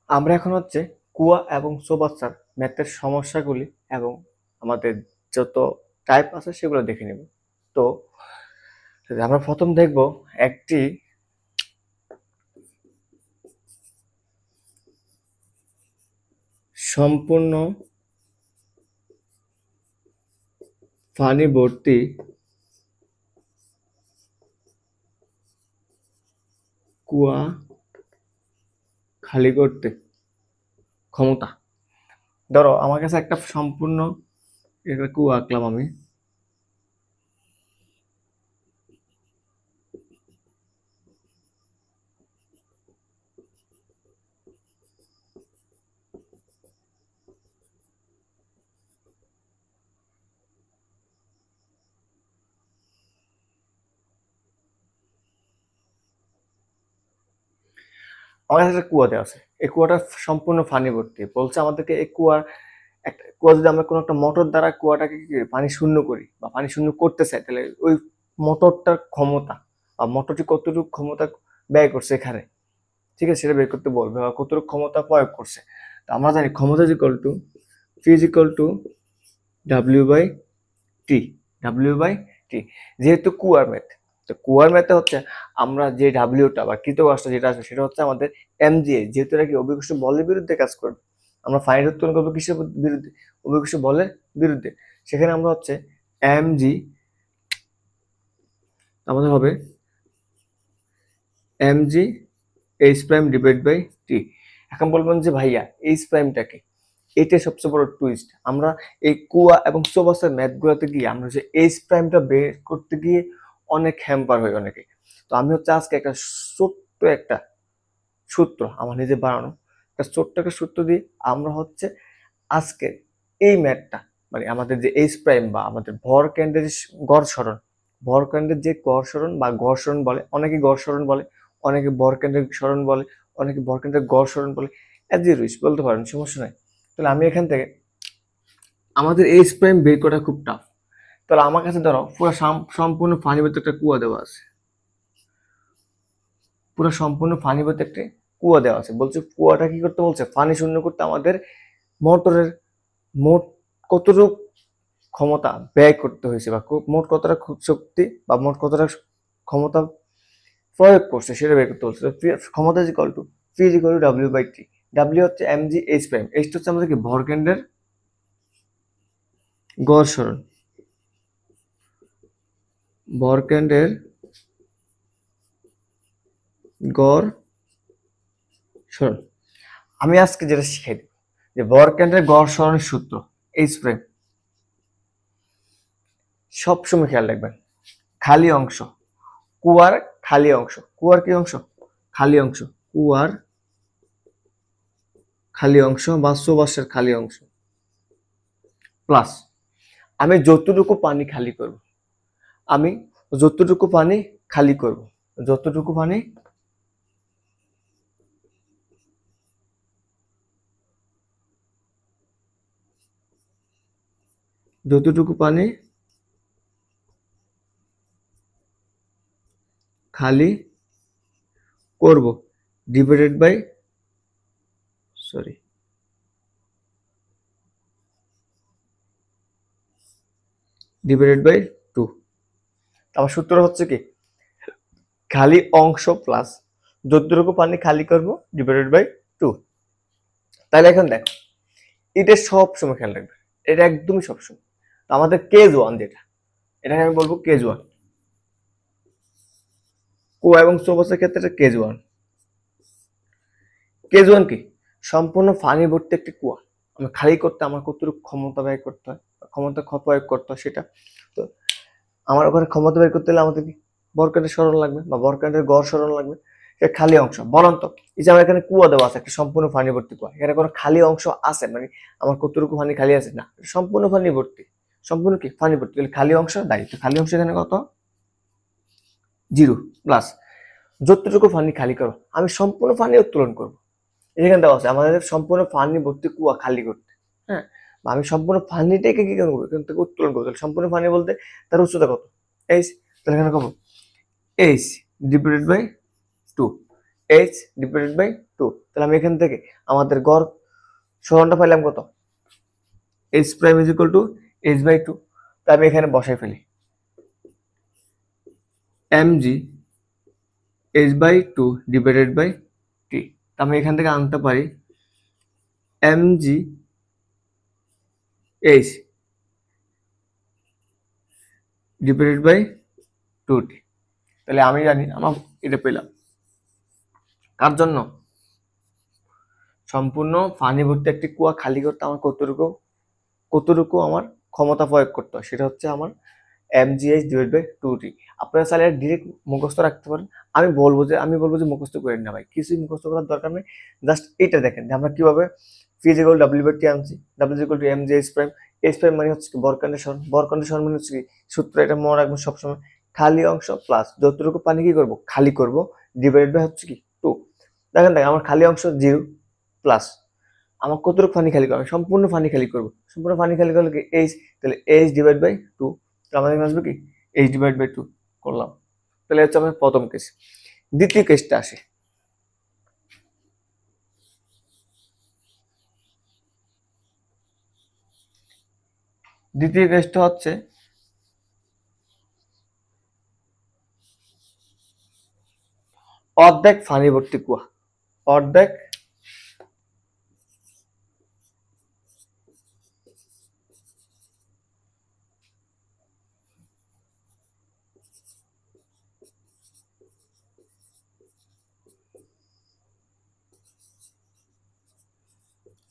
আমরা এখন হচ্ছে কুয়া এবং চৌবাচ্চার ম্যাথের সমস্যাগুলি এবং আমাদের যত টাইপ আছে সেগুলো দেখে নেব। তো আমরা প্রথম দেখব একটি সম্পূর্ণ পানি ভর্তি কুয়া খালি করতে ক্ষমতা। ধরো আমার কাছে একটা সম্পূর্ণ কুয়া আঁকলাম আমি। আমার কাছে একটা কুয়া দেওয়া আছে, এই কুয়াটা সম্পূর্ণ পানি ভর্তি। বলছে আমাদেরকে এই কুয়ার একটা কুয়া যদি আমরা কোনো একটা মোটর দ্বারা কুয়াটাকে পানি শূন্য করি বা পানি শূন্য করতে চাই, তাহলে ওই মোটরটার ক্ষমতা বা মোটরটি কতটুকু ক্ষমতা ব্যয় করছে এখানে, ঠিক আছে, সেটা বের করতে বলবে বা কতটুকু ক্ষমতা প্রয়োগ করছে। তো আমরা জানি ক্ষমতা is equal to P is equal to W by T. W by T যেহেতু কুয়ার ম্যাথ, তো কুয়ার ম্যাথে হচ্ছে আমরা যে ডাব্লিউটা বা কৃতকাজটা যেটা আছে সেটা হচ্ছে আমাদের এমজিএ, যেহেতু এটা কি অভিকর্ষ বলের বিরুদ্ধে কাজ করবে। আমরা ফাইনাল উত্তোলন করবো কিসের বিরুদ্ধে? অভিকর্ষ বলের বিরুদ্ধে। সেখানে আমরা হচ্ছে এমজি আমাদের হবে M G H prime divide by T. এখন বলবেন যে ভাইয়া এইচ প্রাইমটা কি? এটাই সবচেয়ে বড় টুইস্ট। আমরা এই কুয়া এবং চৌবাচ্চার ম্যাথগুলোতে গিয়ে আমরা যে এইচ প্রাইমটা বের করতে গিয়ে অনেক হ্যাম্পার হয় অনেকে। তো আমি হচ্ছে আজকে একটা ছোট্ট একটা সূত্র আমার নিজে বানানো একটা ছোট্ট একটা সূত্র দিয়ে আমরা হচ্ছে আজকে এই ম্যাথটা, মানে আমাদের যে এইচ প্রাইম বা আমাদের ভর কেন্দ্রের গড় সরণ, ভর কেন্দ্রের যে গড় সরণ বা গড় সরণ বলে, অনেকে গড় সরণ বলে, অনেকে ভর কেন্দ্রের সরণ বলে, অনেকে ভর কেন্দ্রের গড় সরণ বলে, অ্যাজ ইউ উইশ বলতে পারেন, সমস্যা নাই। তাহলে আমি এখান থেকে আমাদের এইচ প্রাইম বের করা খুব টাফ। তাহলে আমার কাছে ধরো পুরো সম্পূর্ণ ফানিবত একটা কুয়া দেওয়া আছে, পুরো সম্পূর্ণ ফানিবত একটা কুয়া দেওয়া আছে। বলছে কুয়াটা কি করতে বলছে? পানি শূন্য করতে আমাদের মোটরের মোট কতটুকু ক্ষমতা ব্যয় করতে হয়েছে বা মোট কতটা শক্তি বা মোট কতটা ক্ষমতা প্রয়োগ করছে সেটা বের করতে বলছে। ক্ষমতা is equal to P is equal to W by T. W হচ্ছে এমজি এইচ প্রাইম, এইচটা হচ্ছে আমাদের কি ভরকেন্দ্রের গড় সরণ, ভরকেন্দ্রের গড় সরণ। আমি আজকে যেটা শিখাই দিই যে ভরকেন্দ্রের গড় সরণের সূত্র এইচ প্রাইম সবসময় খেয়াল রাখবেন। খালি অংশ, কুয়ার খালি অংশ, কুয়ার কি অংশ? খালি অংশ, কুয়ার খালি অংশ বা চৌবাচ্চার খালি অংশ প্লাস আমি যতটুকু পানি খালি করব, আমি যতটুকু পানি খালি করব, যতটুকু পানি যতটুকু পানি খালি করব divided by sorry divided by 2। আমার সূত্র হচ্ছে কি খালি অংশ প্লাস যতটুকু পানি খালি করব ডিভাইডেড বাই 2। তাহলে এখন দেখো এটা সব সময় খেয়াল রাখবে, এটা একদমই সবসময়। তো আমাদের কেজ ওয়ান যেটা, এটাকে আমি বলবো কেজ ওয়ান, কুয়া এবং চৌবাচ্চার ক্ষেত্রে কেজ ওয়ান। কেজ ওয়ান কি? সম্পূর্ণ পানি ভর্তি একটি কুয়া আমি খালি করতে আমার কতটুকু ক্ষমতা ব্যয় করতে হয়, ক্ষমতা প্রয়োগ করতে হয় সেটা। তো আমার ওখানে ক্ষমতা বের করতে হলে আমাদের কি বরকেন্দ্রের সরণ লাগবে বা বরকেন্দ্রের গড় সরণ লাগবে। এটা খালি অংশ বলুন তো, এই যে আমার এখানে কুয়া দেওয়া আছে একটা সম্পূর্ণ পানি ভর্তি কুয়া, এখানে কোনো খালি অংশ আছে মানে আমার কতটুকু পানি খালি আছে? না, সম্পূর্ণ পানি ভর্তি, সম্পূর্ণ কি পানি ভর্তি। তাহলে খালি অংশ দায়িত্ব, খালি অংশ এখানে কত? 0 প্লাস যতটুকু পানি খালি করো আমি সম্পূর্ণ পানি উত্তোলন করবো। এখানে দেওয়া আছে আমাদের সম্পূর্ণ পানি ভর্তি কুয়া খালি করতে, হ্যাঁ, আমি সম্পূর্ণ পানিটাকে কি করবো এখান থেকে উত্তোলন করবো। সম্পূর্ণ পানি বলতে তার উচ্চতা কত? এইচ। তাহলে এখানে কত? H divided by 2, H divided by two. তাহলে আমি এখান থেকে আমাদের গড় সরণটা পাইলাম কত, H prime is equal to H by two. তা আমি এখানে বসাই ফেলি mg H by two divided by T. আমি এখান থেকে আনতে পারি mg H divided by two T. তাহলে আমি জানি আমার এটা পেলাম কার জন্য, সম্পূর্ণ পানি ভর্তি একটি কুয়া খালি করতে আমার কতটুকু আমার ক্ষমতা প্রয়োগ করতে হয়, সেটা হচ্ছে আমার mgh ডিভাইড বাই টু টি। আপনারা চাইলে ডিরেক্ট মুখস্থ রাখতে পারেন। আমি বলবো যে মুখস্থ করেন না ভাই, কিছুই মুখস্থ করার দরকার নেই। জাস্ট এটা দেখেন যে আমরা কিভাবে ফিজিক্যাল ডাব্লিউ বাই টি আনছি, W equal to M G H prime. H prime মানে হচ্ছে কি বর কন্ডিশন মানে হচ্ছে কি সূত্র, এটা মনে রাখবেন সবসময়, খালি অংশ প্লাস যতটুকু পানি কি করব খালি করব ডিভাইড বাই হচ্ছে কি টু। দেখেন আমার খালি অংশ 0 প্লাস আমার কতটুকু পানি খালি করবো, সম্পূর্ণ পানি খালি করবো, সম্পূর্ণ পানি খালি করলে কি এইচ, তাহলে এইচ ডিভাইড বাই টু। আমাদের আসবে কি এইচ ডিভাইড বাই টু করলাম। তাহলে হচ্ছে আমার প্রথম কেস। দ্বিতীয় কেসটা আসে, দ্বিতীয় কেসটা হচ্ছে অর্ধেক পানি ভর্তি কুয়া, অর্ধেক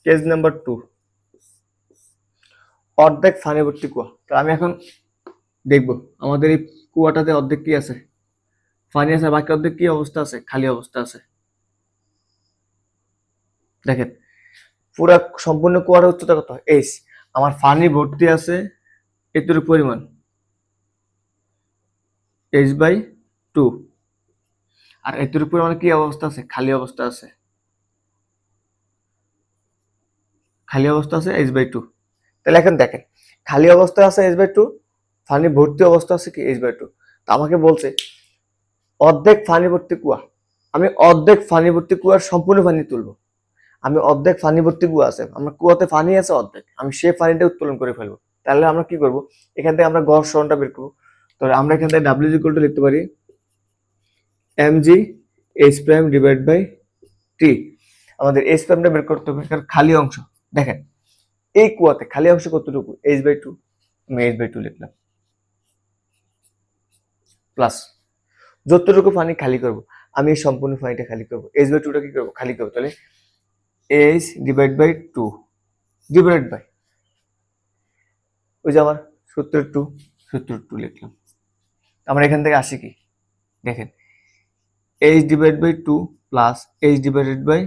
কেস নাম্বার 2, অর্ধেক পানি ভর্তি কুয়া। তো আমি এখন দেখবো আমাদের এই কুয়াটাতে অর্ধেক কি আছে, পানি আছে, বাকি অর্ধেক কি অবস্থা আছে, খালি অবস্থা আছে। দেখেন পুরা সম্পূর্ণ কুয়ার উচ্চতা কত, এইচ, আমার পানি ভর্তি আছে এতটুকু পরিমাণ এইচ বাই টু, আর এতটুকু পরিমাণে কি অবস্থা আছে, খালি অবস্থা আছে, খালি অবস্থা আছে এইচ বাই টু। তাহলে এখন দেখেন খালি অবস্থা আছে এইচ বাই টু, পানি ভর্তি অবস্থা আছে কি এইচ বাই টু। তো আমাকে বলছে অর্ধেক পানি ভর্তি কুয়া, আমি অর্ধেক পানি ভর্তি কুয়ার সম্পূর্ণ পানি তুলবো। আমি অর্ধেক পানি ভর্তি কুয়া আছে, আমার কুয়াতে পানি আছে অর্ধেক, আমি সেই পানিটা উত্তোলন করে ফেলবো। তাহলে আমরা কি করব, এখান থেকে আমরা গড় সরণটা বের করবো। তাহলে আমরা এখান থেকে ডাব্লিউ ইকুয়াল টু লিখতে পারি mg h prime divide by T. আমাদের h প্রাইমটা বের করতে হবে, কারণ খালি অংশ দেখেন এই কুয়াতে খালি অংশ কতটুকু, h বাই টু, আমি h বাই টু লিখলাম প্লাস যতটুকু পানি খালি করব আমি এই সম্পূর্ণ পানিটা খালি করব, h বাই টুটা কি করব খালি করব। তাহলে h divide by two divide by ওই যে আমার সূত্রের টু লিখলাম। আমরা এখান থেকে আসি কি দেখেন h divide by two plus h divided by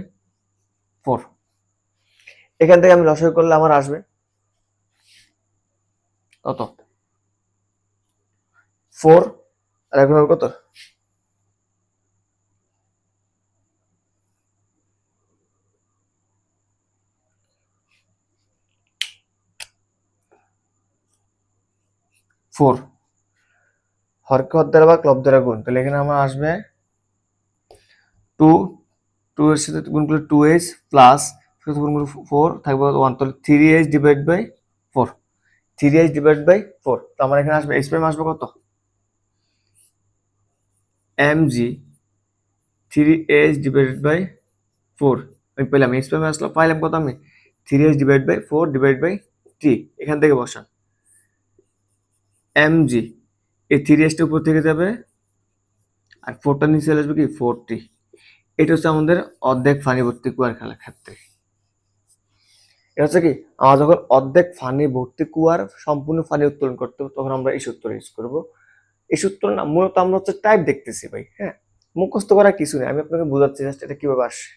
four. এখান থেকে আমি লসাগু করলে আমার আসবে কত, ফোর আর এখন হবে কত, ফোর, হরকে হর দ্বারা বা ক্লব দ্বারা গুণ। তাহলে এখানে আমার আসবে টু, টু এর সাথে গুণ করলে টু এইচ প্লাস ফোর থাকবে ওয়ান, তাহলে three H divide by four, three H divide by four. তো আমার এখানে আসবে এইচ প্রাইম আসবে কত, mg three H divided by four. আমি পেলাম এইচ প্রাইম আসলো, পাইলাম কত আমি three H divide by four divide by T. এখান থেকে বসান mg, এই থ্রি এইচটা উপর থেকে যাবে আর ফোরটা নিচে চলে আসবে কি ফোর টি। এটা হচ্ছে আমাদের অর্ধেক পানি ভর্তি কুয়ার খেলা ক্ষেত্রে। এটা হচ্ছে কি আমরা যখন অর্ধেক পানি ভর্তি কুয়ার সম্পূর্ণ পানি উত্তোলন করতে হবে তখন আমরা এই সূত্র ইউজ করবো। এই সূত্র না মূলত আমরা হচ্ছে টাইপ দেখতেছি ভাই, হ্যাঁ মুখস্থ করা কিছু নেই, আমি আপনাকে বোঝাচ্ছি জাস্ট এটা কিভাবে আসে।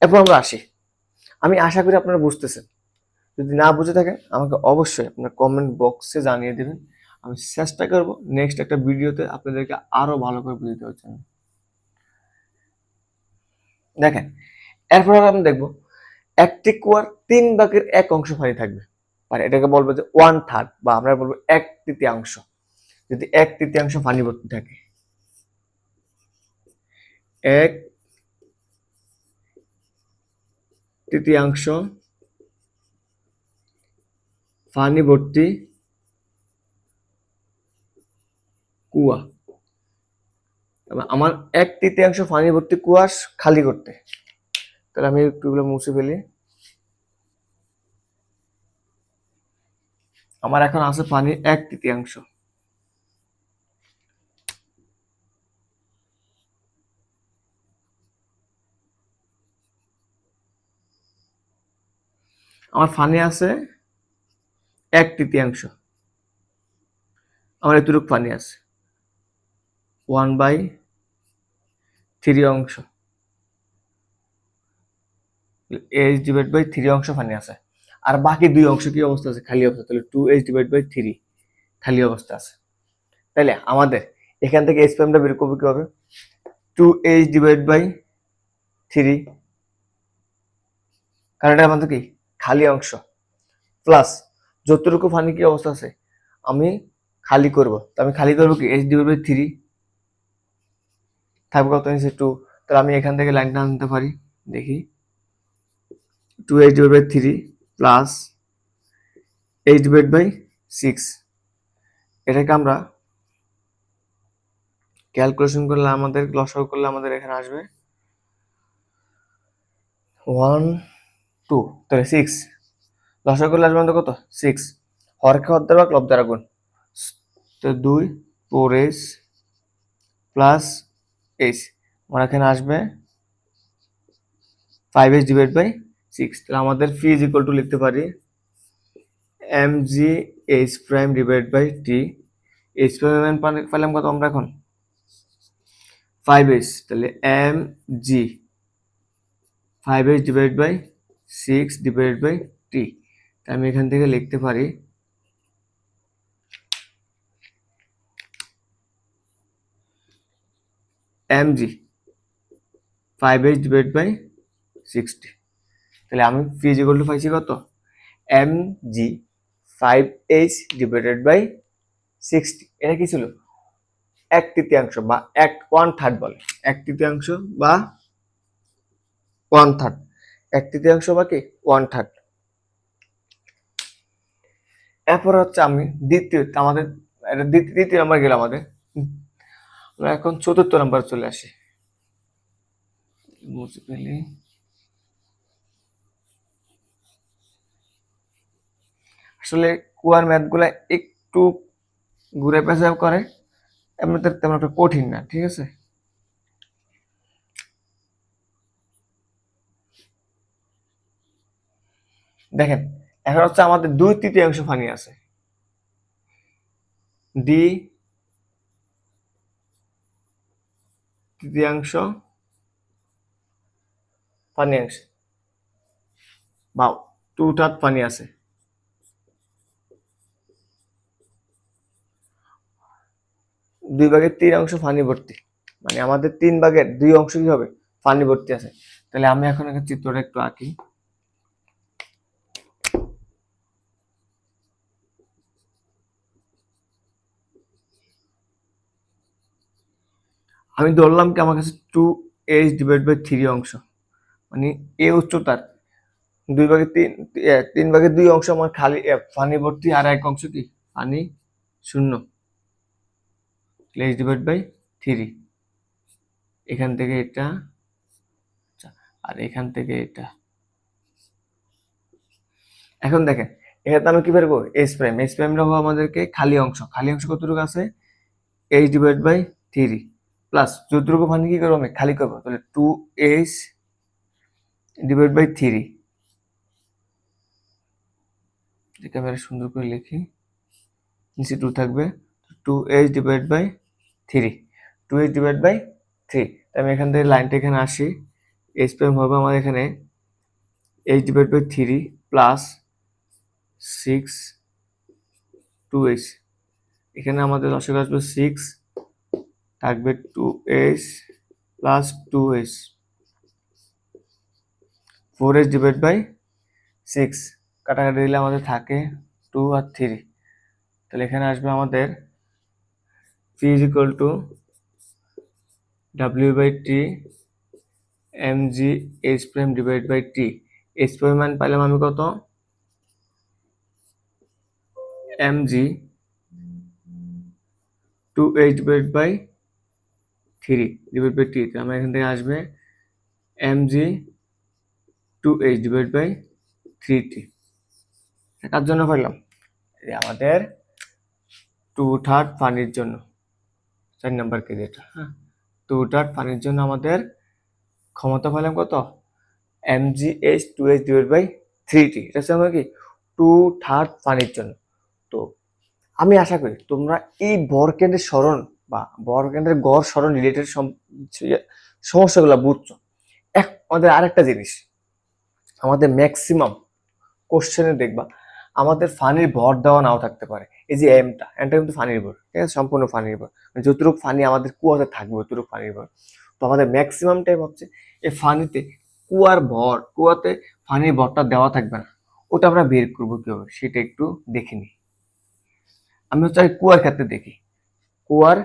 এরপর আমরা আসি, আমি আশা করি আপনারা বুঝতেছেন, যদি না বুঝে থাকেন আমাকে অবশ্যই আপনার কমেন্ট বক্সে জানিয়ে দেবেন, আমি চেষ্টা করব নেক্সট একটা ভিডিওতে আপনাদেরকে আরো ভালো করে বুঝিয়ে দেওয়ার জন্য। দেখেন এরপর আমরা দেখবো একটি কুয়ার 3/1 অংশ পানি থাকবে, মানে এটাকে বলবো যে ওয়ান থার্ড, বা আমরা বলবো 1/3। যদি 1/3 পানি ভর্তি থাকে, 1/3 তৃতীয়াংশ পানি ভর্তি কুয়া। আমার 1/3 পানি ভর্তি কুয়া খালি করতে, তাহলে আমি একটুগুলো মুছে ফেলি। আমার এখন আছে পানির 1/3। আমার পানি আছে 1/3, আমার এতটুকু পানি আছে 1/3 অংশ, H/3 অংশ পানি আছে। আর বাকি 2 অংশ কি অবস্থা আছে? খালি অবস্থা। তাহলে 2H/3 খালি অবস্থা আছে। তাহলে আমাদের এখান থেকে H প্রাইমটা বের করবো কিভাবে? 2H/3, কারণ এটা আমাদের কি খালি অংশ, প্লাস যতটুকু পানি কি অবস্থা আছে আমি খালি করব, তো আমি খালি করবো কি H/3 থাকবে কত নিচে 2। তাহলে আমি এখান থেকে লাইনটা আনতে পারি, দেখি 2H/3 প্লাস H/6। এটাকে আমরা ক্যালকুলেশন করলে আমাদের লসাগু করলে আমাদের এখানে আসবে 1 2, তাহলে 6। লসাগু করলে আসবে আমাদের কত? 6। হরকে হর দ্বারা লব দ্বারা গুণ, তো 2 4H প্লাস H, আমার এখানে আসবে 5H/6। তাহলে আমাদের ফি ইজ ইকুয়াল টু লিখতে পারি mgH'/t। H প্রাইম পেলাম কত আমরা এখন? 5H। তাহলে mg 5H/6/t। আমি এখান থেকে লিখতে পারি mg 5H/60। তাহলে আমি ফি ইজ ইকুয়াল টু পাইছি কত? mg 5H/60। এটা কি ছিল? 1/3 বা 1/3 বলে, 1/3 বা 1/3, 1/3 বা কি 1/3। এরপর হচ্ছে আমি দ্বিতীয়, আমাদের এটা দ্বিতীয় নাম্বার গেল আমাদের। আমরা এখন চতুর্থ নাম্বার চলে আসি। মুছে ফেলি। আসলে কুয়ার ম্যাথ গুলা একটু ঘুরে পেঁচাও করে, এমনিতে তেমন একটা কঠিন না, ঠিক আছে। দেখেন এখন হচ্ছে আমাদের 2/3 পানি আছে, ডি 1/3 পানি অংশ বা 2/3 পানি আছে। 2/3 পানি ভর্তি, মানে আমাদের 3/2 কি হবে? পানি ভর্তি আছে। তাহলে আমি এখন একটা চিত্রটা একটু আঁকি। আমি ধরলাম কি আমার কাছে 2H/3 অংশ, মানে এ উচ্চতার 3/2 অংশ আমার খালি পানি ভর্তি, আর 1 অংশ কি পানি শূন্য। H/3 এখান থেকে এটা, আর এখান থেকে এটা। এখন দেখেন এখানে আমি কি বের করবো? H prime. H প্রাইমটা হবো আমাদেরকে খালি অংশ, খালি অংশ কতটুকু আছে? H/3 প্লাস যতটুকু পানি কি করবো আমি খালি করবো, তাহলে 2H/3। এটাকে আমি সুন্দর করে লিখি, নিচে 2 থাকবে, 2H/3 2H/3। আমি এখান থেকে লাইনটা এখানে আসি, H প্রাইম হবে আমার এখানে H/3 প্লাস 6 2H। এখানে আমাদের লসাগু আসবে 6, থাকবে 2H প্লাস 2H 4H/6। কাটাকাটি দিলে আমাদের থাকে 2 আর 3। তাহলে এখানে আসবে আমাদের P is equal to W/T mg H prime divide by T। H পরিমাণ পাইলাম আমি কত, mg 2h divide by 3 divide by t, আমরা এখান থেকে আসবে mg 2h divide by 3t। কার জন্য পাইলাম, আমাদের 2/3 পানির জন্য, 4 নাম্বার কেজি এটা, হ্যাঁ 2/3 পানির জন্য আমাদের ক্ষমতা পাইলাম কত, mgh 2h divide by 3t। এটা হচ্ছে আমরা কি 2/3 পানির জন্য। তো আমি আশা করি তোমরা এই ভরকেন্দ্রের সরণ বা ভরকেন্দ্রের গড় সরণ রিলেটেড সমস্যাগুলো বুঝছো। আমাদের আরেকটা জিনিস, আমাদের ম্যাক্সিমাম কোশ্চেনে দেখবা আমাদের ফানির ভর দেওয়া নাও থাকতে পারে। এই যে এমটা কিন্তু ফানির ভর, ঠিক আছে, সম্পূর্ণ ফানির ভর, যতটুকু ফানি আমাদের কুয়াতে থাকবে ততটুকু ফানির ভর। তো আমাদের ম্যাক্সিমাম টাইম হচ্ছে এই ফানিতে কুয়াতে ফানির ভরটা দেওয়া থাকবে না, ওটা আমরা বের করবো কিভাবে সেটা একটু দেখে নিই। আমি হচ্ছে কুয়ার ক্ষেত্রে দেখি, কুয়ার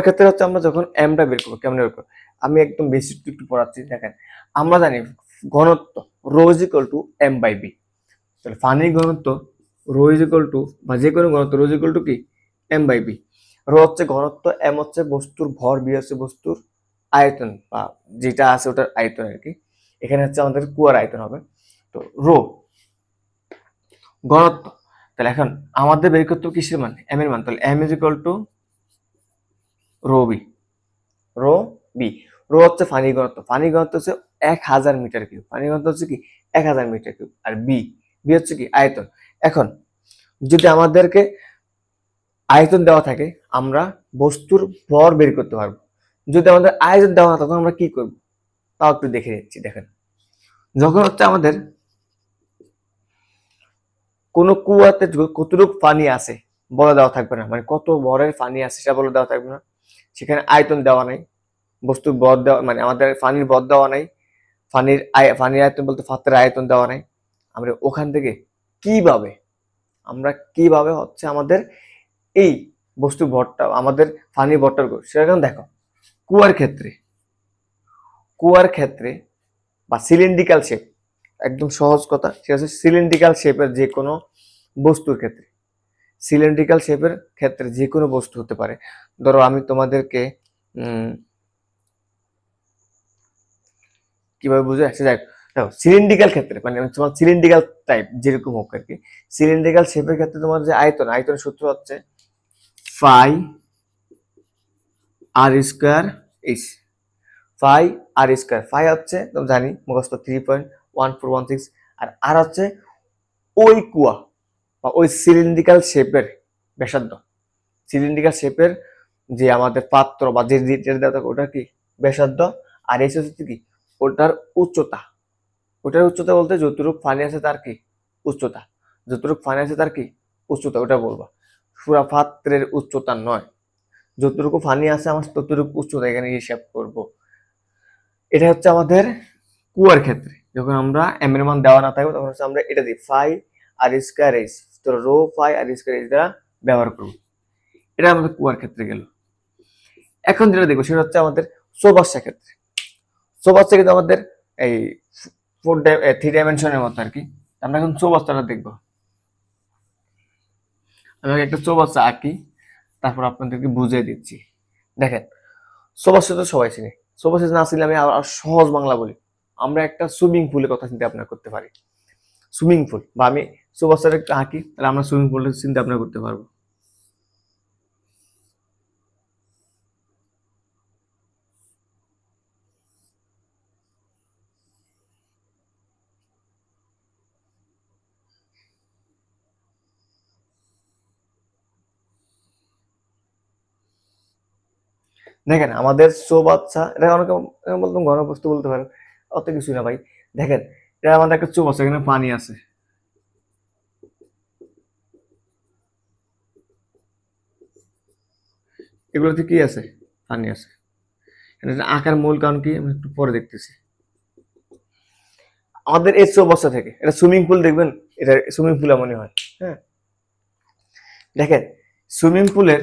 ক্ষেত্রে হচ্ছে আমরা যখন এমটা বের করবো, কেমন বের করবো, আমি একদম বেসিক একটু পড়াচ্ছি। দেখেন আমরা জানি ঘনত্ব rho is equal to M by V, তাহলে পানির ঘনত্ব রো ইজ ইকুয়াল টু, বা যে কোনো ঘনত্ব রো ইজ ইকুয়াল টু কি এম বাই বি। রো হচ্ছে ঘনত্ব, এম হচ্ছে বস্তুর ভর, বি হচ্ছে বস্তুর আয়তন বা যেটা আছে ওটার আয়তন আর কি। এখানে হচ্ছে আমাদের কুয়ার আয়তন হবে। তো রো ঘনত্ব, তাহলে এখন আমাদের বের করতে হবে কিসের মান, এম এর মান, তাহলে M is equal to rho V. Rho হচ্ছে পানির ঘনত্ব, পানির ঘনত্ব হচ্ছে 1000 মিটার কিউব, পানির ঘনত্ব হচ্ছে কি 1000 মিটার কিউব। আর বি হচ্ছে কি আয়তন। এখন যদি আমাদেরকে আয়তন দেওয়া থাকে আমরা বস্তুর ভর বের করতে পারবো। যদি আমাদের আয়তন দেওয়া না তখন আমরা কি করব তাও একটু দেখে নিচ্ছি। দেখেন যখন হচ্ছে আমাদের কোনো কুয়াতে কতটুকু পানি আছে বলে দেওয়া থাকবে না, মানে কত ভরের পানি আছে সেটা বলে দেওয়া থাকবে না, সেখানে আয়তন দেওয়া নাই, বস্তুর ভর দেওয়া, মানে আমাদের পানির ভর দেওয়া নাই, পানির আয়তন বলতে পাত্রের আয়তন দেওয়া নাই। আমরা ওখান থেকে কিভাবে হচ্ছে আমাদের এই বস্তুর ভরটা, আমাদের পানির ভরটার সেটা দেখো কুয়ার ক্ষেত্রে বা সিলিন্ড্রিক্যাল শেপ, একদম সহজ কথা, সেটা হচ্ছে সিলিন্ড্রিক্যাল শেপের যে কোনো বস্তুর ক্ষেত্রে, যে কোনো বস্তু হতে পারে। ধরো আমি তোমাদেরকে কিভাবে বুঝে আসছে, যাই দেখো সিলিন্ড্রিক্যাল ক্ষেত্রে, মানে তোমার সিলিন্ড্রিক্যাল টাইপ যেরকম হোক আর কি, সিলিন্ড্রিক্যাল শেপের ক্ষেত্রে তোমার যে আয়তনের সূত্র হচ্ছে ফাই আর স্কোয়ার এইচ, ফাই হচ্ছে তুমি জানি মুখস্থ 3.1416, আর হচ্ছে ওই কুয়া বা ওই সিলিন্ড্রিক্যাল শেপের ব্যাসার্ধ, যে আমাদের পাত্র বা যে দেওয়া থাকে ওটা কি ব্যাসার্ধ, আর এইচ হচ্ছে কি ওটার উচ্চতা। বলতে যতটুকু পানি আছে তার কি উচ্চতা, ওটা বলবা, পুরা পাত্রের উচ্চতা নয়, যতটুকু পানি আছে আমার ততটুকু উচ্চতা এখানে হিসাব করব। এটা হচ্ছে আমাদের কুয়ার ক্ষেত্রে, যখন আমরা এম এর মান দেওয়া না থাকবে তখন হচ্ছে আমরা এটা দিই ফাই আর স্কয়ার এইচ, তো রো ফাই আর স্কয়ার এইচ দ্বারা ব্যবহার করব। এটা আমাদের কুয়ার ক্ষেত্রে গেল। এখন যেটা দেখবো সেটা হচ্ছে আমাদের চৌবাচ্চা ক্ষেত্রে। কিন্তু আমাদের এই 3 ডাইমেনশনের মতো আর কি। আমরা এখন চৌবাচ্চাটা দেখবো। আমি একটা চৌবাচ্চা আঁকি, তারপর আপনাদেরকে বুঝিয়ে দিচ্ছি। দেখেন চৌবাচ্চা তো সবাই চিনি, চৌবাচ্চা না চিনলে আমি আর সহজ বাংলা বলি, আমরা একটা সুইমিং পুলের কথা চিন্তা ভাবনা করতে পারি। সুইমিং পুল, বা আমি চৌবাচ্চাটা একটু আঁকি, তাহলে আমরা সুইমিং পুলের চিন্তা ভাবনা করতে পারবো। দেখেন আমাদের চৌবাচ্চা, এটা অনেকে বলতাম ঘনবস্তু বলতে পারেন, অত কিছু না ভাই। দেখেন এটা আমাদের একটা চৌবাচ্চা, এখানে পানি আছে, এগুলোতে কি আছে, পানি আছে। এটা আঁকার মূল কারণ কি আমি একটু পরে দেখতেছি। আমাদের এই চৌবাচ্চা থেকে এটা সুইমিং পুল দেখবেন, এটা সুইমিং পুল মনে হয়, হ্যাঁ দেখেন সুইমিং পুলের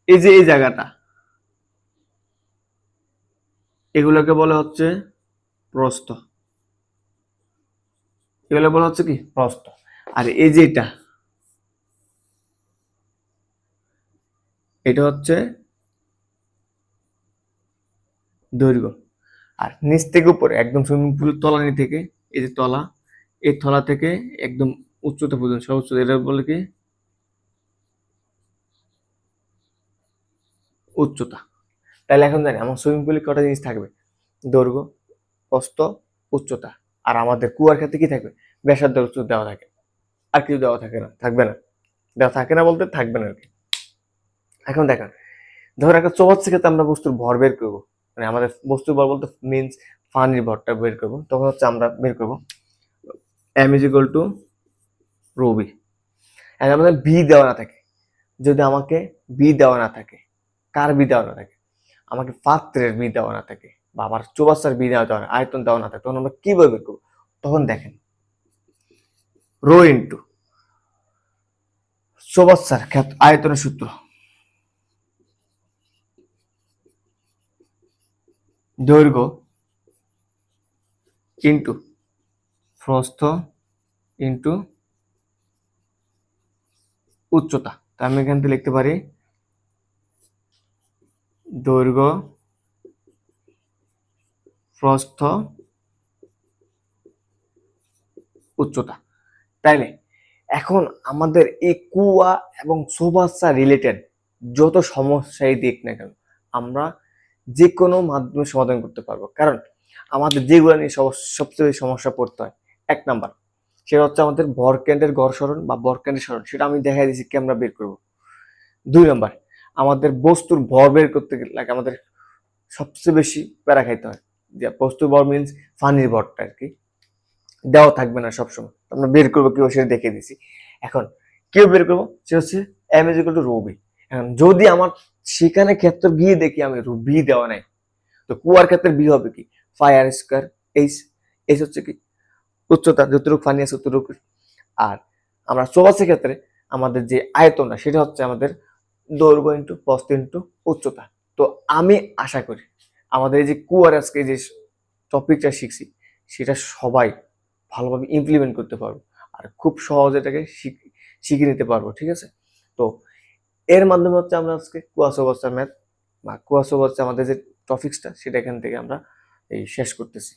এই যে এই জায়গাটা, এগুলোকে বলা হচ্ছে প্রস্থ, এগুলো বলা হচ্ছে কি প্রস্থ। আর এই যে এটা হচ্ছে দৈর্ঘ্য। আর নিচ থেকে উপরে একদম সুইমিং পুল তলানি থেকে, এই যে তলা, এই তলা থেকে একদম উচ্চতা পর্যন্ত সর্বোচ্চ, এটা বলে কি উচ্চতা। তাহলে এখন জানি আমার সুইমিং পুলে কটা জিনিস থাকবে, দৈর্ঘ্য, প্রস্থ, উচ্চতা। আর আমাদের কুয়ার ক্ষেত্রে কি থাকবে, ব্যাসার্ধ, উচ্চতা দেওয়া থাকে। আর কিছু দেওয়া থাকে না, থাকবে না, দেওয়া থাকে না বলতে থাকবে না আর কি। এখন দেখেন, ধর একটা চৌবাচ্চা ক্ষেত্রে আমরা বস্তুর ভর বের করবো, মানে আমাদের বস্তুর ভর বলতে মিনস পানির ভরটা বের করবো, তখন হচ্ছে আমরা বের করবো M is equal to rho B. আর আমাদের বি দেওয়া না থাকে, যদি আমাকে বি দেওয়া না থাকে, কার বি দেওয়া না থাকে, আমাকে পাত্রের বি দেওয়া না থাকে, বা আমার চৌবাচ্চার বি দেওয়া না, আয়তন দেওয়া না থাকে, তখন আমরা কিভাবে বের করবো? তখন দেখেন রো ইন্টু চৌবাচ্চার ক্ষেত্র আয়তনের সূত্র, দৈর্ঘ্য ইন্টু প্রস্থ ইন্টু উচ্চতা। তা আমি এখান থেকে লিখতে পারি দৈর্ঘ্য, প্রস্থ, উচ্চতা। তাইলে এখন আমাদের এই কুয়া এবং চৌবাচ্চা রিলেটেড যত সমস্যাই দিক না কেন, আমরা যে কোনো মাধ্যমে সমাধান করতে পারবো। কারণ আমাদের যেগুলো নিয়ে সবচেয়ে বেশি সমস্যা পড়তে হয়, এক নাম্বার সেটা হচ্ছে আমাদের ভরকেন্দ্রের গড় সরণ বা ভরকেন্দ্রের সরণ, সেটা আমি দেখাই দিচ্ছি কি আমরা বের করবো। দুই নাম্বার, আমাদের বস্তুর ভর বের করতে গেলে আমাদের সবচেয়ে বেশি প্যারা খাইতে হয়, যে বস্তুর ভর মিনস পানির ভরটা আর কি, দেওয়া থাকবে না সবসময়, আমরা বের করবো কেউ সেটা দেখে দিছি। এখন কেউ বের করবো সেটা হচ্ছে M is equal to rho V. এখন যদি আমার সেখানে ক্ষেত্র গিয়ে দেখি আমি রো বি দেওয়া নাই, তো কুয়ার ক্ষেত্রে বি হবে কি পাই আর স্কয়ার এইচ। এইচ হচ্ছে কি উচ্চতা, যতটুকু পানি আছে ততটুকু। আর আমরা চৌবাচ্চার ক্ষেত্রে আমাদের যে আয়তনটা সেটা হচ্ছে আমাদের দৈর্ঘ্য ইন্টু প্রস্থ ইন্টু উচ্চতা। তো আমি আশা করি আমাদের এই যে কুয়ার আজকে যে টপিকটা শিখছি সেটা সবাই ভালোভাবে ইমপ্লিমেন্ট করতে পারবো, আর খুব সহজে এটাকে শিখে নিতে পারবো। ঠিক আছে, তো এর মাধ্যমে হচ্ছে আমরা আজকে কুয়াশা অবস্থার ম্যাথ বা কুয়াশা অবস্থা আমাদের যে টপিক্সটা সেটা এখান থেকে আমরা এই শেষ করতেছি।